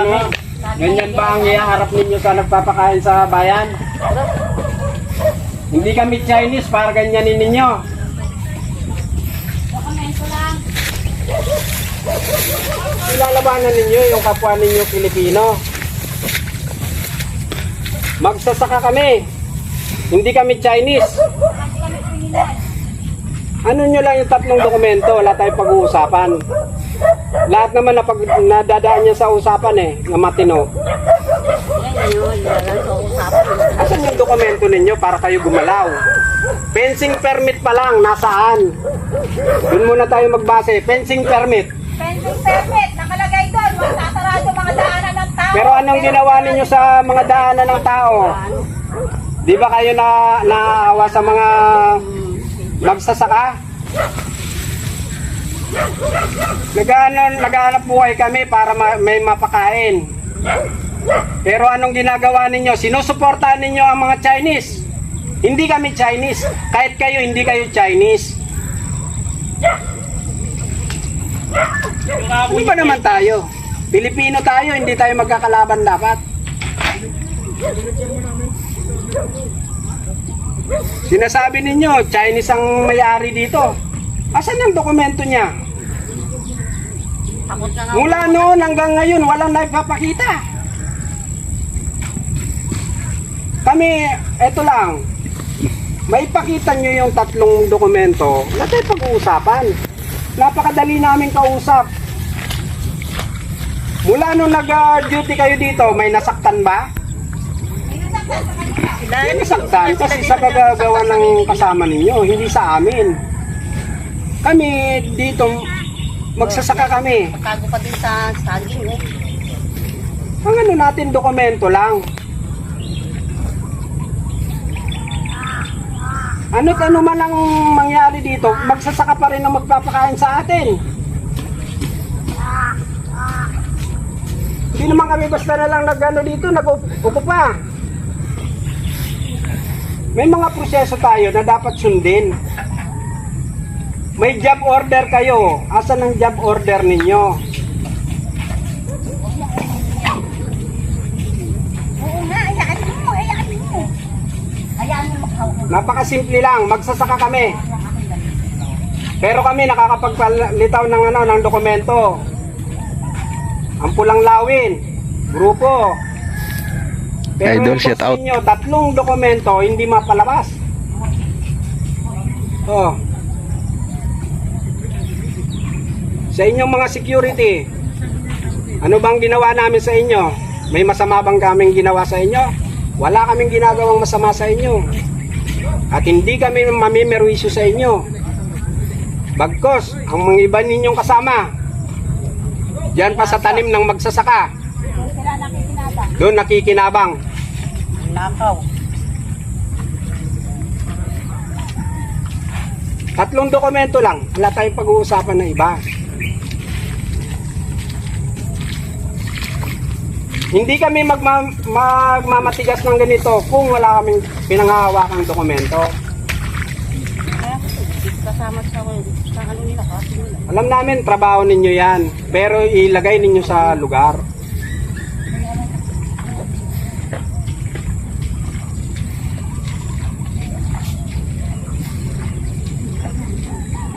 Pilipino? Ganyan ba ang iharap ninyo sa nagpapakain sa bayan? Hindi kami Chinese para ganyanin ninyo. Dokumento lang. Ilalabanan ninyo yung kapwa ninyo Pilipino. Magsasaka kami. Hindi kami Chinese. Kasi kami kriminal. Ano nyo lang yung tatlong dokumento, wala tayong pag-uusapan. Lahat naman nadadaan niya sa usapan na matino. Yan yun. Yan sa usapan. Asan yung dokumento ninyo para kayo gumalaw? Fencing permit pa lang, nasaan? Doon muna tayo magbase. Fencing permit. Fencing permit. Nakalagay doon. Huwag tatarado mga daanan ng tao. Pero anong ginawa ninyo sa mga daanan ng tao? Di ba kayo naawa sa mga magsasaka? Naghahanap buhay kami para may mapakain. Pero anong ginagawa ninyo? Sinusuportahan ninyo ang mga Chinese. Hindi kami Chinese. Kahit kayo, hindi kayo Chinese. Ano ba naman tayo? Pilipino tayo, hindi tayo magkakalaban dapat. Sinasabi ninyo, Chinese ang may-ari dito. Asan ang dokumento niya? Takot na nga. Mula noon hanggang ngayon, walang nagpapakita. Kami, eto lang, may pakita nyo yung tatlong dokumento, wala tayo pag-uusapan. Napakadali namin kausap. Mula nung nag-duty kayo dito, may nasaktan ba? May nasaktan kasi sa kagagawa ng kasama ninyo, hindi sa amin. Kami dito, magsasaka kami. Pagkago pa din sa saging Ang ano natin, dokumento lang. Ano't ano man ang mangyari dito, magsasaka pa rin ang magpapakain sa atin. Hindi naman kami basta na lang nag-ano dito, nag-upo pa. May mga proseso tayo na dapat sundin. May job order kayo. Asan ang job order ninyo? Oo nga, hayaan mo. Hayaan mo magkaupo. Napakasimple lang, magsasaka kami. Pero kami nakakapagpalitaw ng ng dokumento. Ang Pulang Lawin, grupo. Pero Idol, yung shout out. ninyo, tatlong dokumento hindi mapalabas. Oh. Sa inyong mga security, ano bang ginawa namin sa inyo? May masama bang kaming ginawa sa inyo? Wala kaming ginagawang masama sa inyo. At hindi kami mamimerwisyo sa inyo. Bagkos, ang mga iba ninyong kasama, diyan pa sa tanim ng magsasaka, Sila nakikinabang. doon nakikinabang. Nakaw. Tatlong dokumento lang, wala tayong pag-uusapan na iba. Hindi kami magmamatigas ng ganito kung wala kaming pinanghahawakang dokumento. Kaya kasama sa ano nila kasi nila. Alam namin, trabaho ninyo yan, pero ilagay ninyo sa lugar.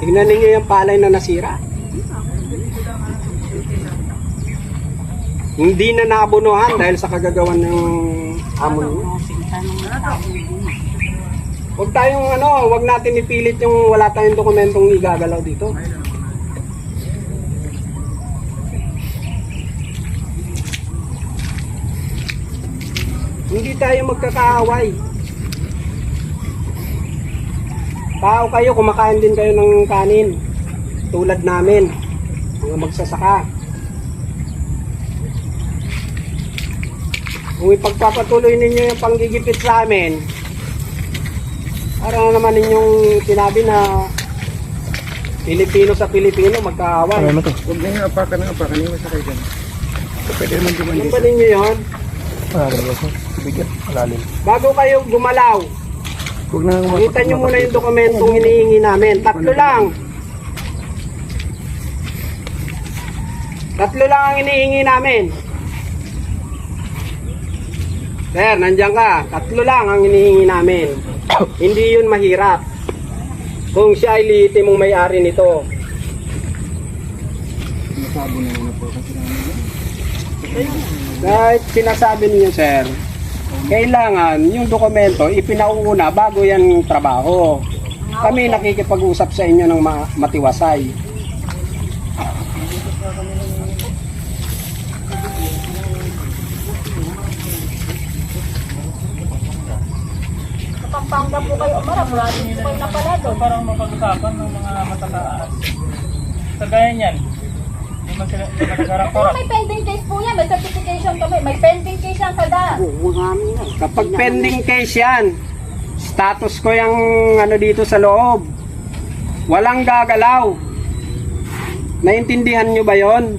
Tignan ninyo yung palay na nasira. Hindi na naabunuhan dahil sa kagagawan ng amon niyo. Huwag natin ipilit yung wala tayong dokumentong igagalaw dito. Hindi tayo magkakaaway. Tao kayo, kumakain din kayo ng kanin. Tulad namin, mga magsasaka. Kung ipagpapatuloy ninyo yung panggigipit sa amin, para naman ninyong sinabi na Pilipino sa Pilipino magkaaway. Huwag na yung apakan yung masakay dyan. Pwede naman dumandi. Ano ba ninyo yun? Bigyan, malalim. Bago kayo gumalaw, Huwag na kita nyo muna yung dokumentong hinihingi namin. Tatlo lang. Tatlo lang ang hinihingi namin. Sir, nandiyan ka. 3 lang ang hinihingi namin. Hindi yun mahirap. Kung siya ay liitin mong may-ari nito. Nasabi naman na po kasi namin. Kahit sinasabi niyo, sir, kailangan yung dokumento ipinauuna bago yan trabaho. Kami nakikipag-usap sa inyo ng matiwasay. Pampanga po kayo, marami po kayo napala doon. Parang mapag-usapan ng mga matataas. Sa gaya niyan, hindi man sila nagharap-harap. May pending case po yan, may certification kami, may pending case yan kada. Kapag pending case yan, status ko yung ano dito sa loob. Walang gagalaw. Naintindihan nyo ba yon?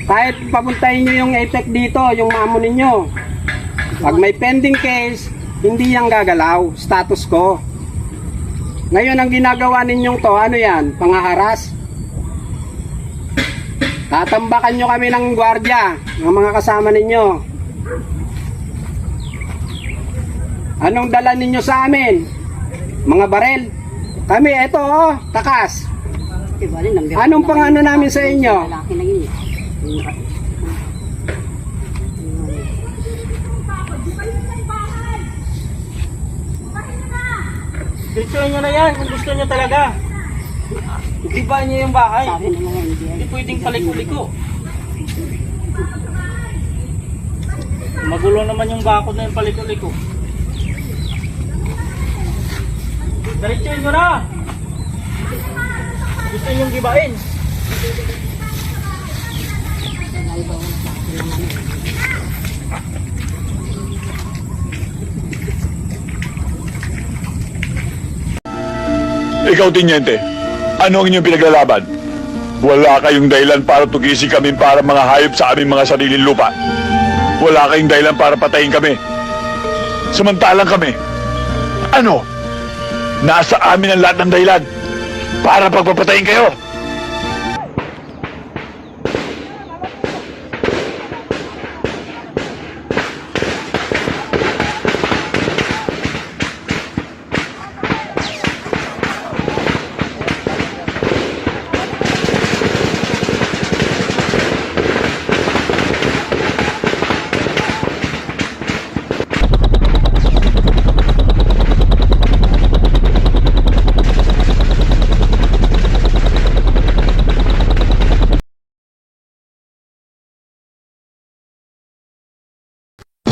Kahit papuntahin nyo yung ATEC dito, yung mamo ninyo. Pag may pending case, hindi yang gagalaw. Status ko. Ngayon ang ginagawa ninyong to, ano yan? Pangaharas. Tatambakan nyo kami ng gwardiya, ng mga kasama ninyo. Anong dala ninyo sa amin? Mga barel. Kami, eto oh, takas. Anong pangano namin sa inyo? Diretsuhin nyo na yan kung gusto nyo talaga. Iba nyo yung bahay. Hindi pwedeng paliko-liko. Magulo naman yung bakod na yung paliko-liko. Diretsuhin nyo na! Gusto nyo gibain. Ikaw, Tinyente, ano ang inyong pinaglalaban? Wala kayong dahilan para tugisin kami para mga hayop sa aming mga sariling lupa. Wala kayong dahilan para patayin kami. Samantalang kami, ano? Nasa amin ang lahat ng dahilan para pagpapatayin kayo.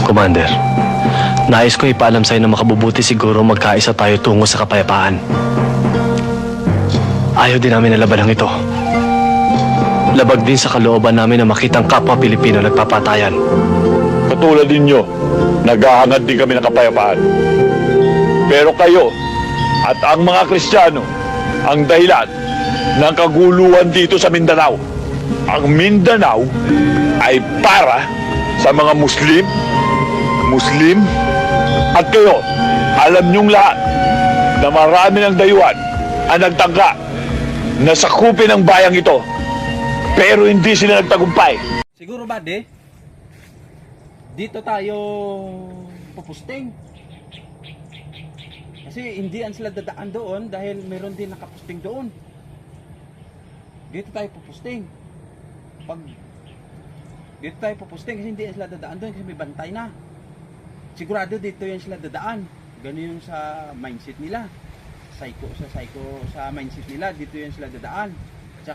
Commander, nais ko ipaalam sa'yo na makabubuti siguro magkaisa tayo tungo sa kapayapaan. Ayaw din namin na labanang ito. Labag din sa kalooban namin na makitang kapwa Pilipino nagpapatayan. Katulad ninyo, naghahangad din kami ng kapayapaan. Pero kayo at ang mga Kristiyano ang dahilan ng kaguluhan dito sa Mindanao. Ang Mindanao ay para sa mga Muslim at kayo. Alam niyong lahat na marami ng dayuhan ang nagtangka na sakupin ang bayang ito, pero hindi sila nagtagumpay. Siguro ba, dito tayo pupusting. Kasi hindi ang sila dadaan doon dahil meron din nakapusting doon. Dito tayo pupusting. Dito tayo pupusting kasi hindi sila dadaan doon kasi may bantay na. Sigurado dito yan sila dadaan. Ganun yung sa mindset nila. Sa mindset nila, dito yan sila dadaan. At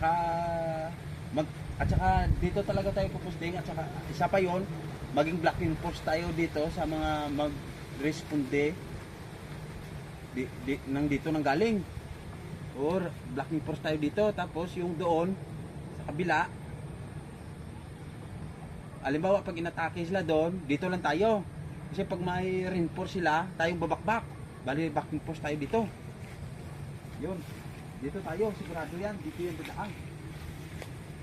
saka dito talaga tayo pupusting. At saka isa pa yon, maging blocking post tayo dito sa mga mag-responde nang dito nang galing. Or blocking post tayo dito. Tapos yung doon sa kabila, halimbawa pag inatake sila doon, dito lang tayo. Kasi pag may reinforce sila, tayong babakbak. Bali, backing post tayo dito. Yun. Dito tayo, sigurado yan. Dito yung dadaan.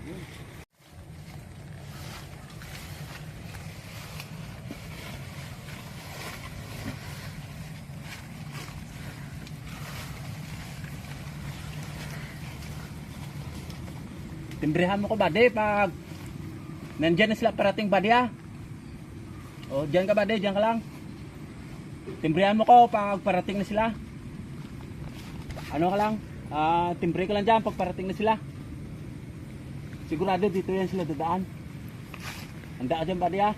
Yun. Timbrehan mo ko, buddy, pag nandyan na sila parating, buddy, ah. O, diyan ka buddy, diyan ka lang. Timbrihan mo ko pag parating na sila. Ano ka lang? Timbre ka lang dyan pag parating na sila. Sigurado dito yan sila dadaan. Handa ka dyan buddy ha.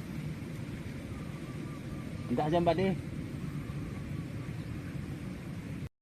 Handa ka dyan buddy.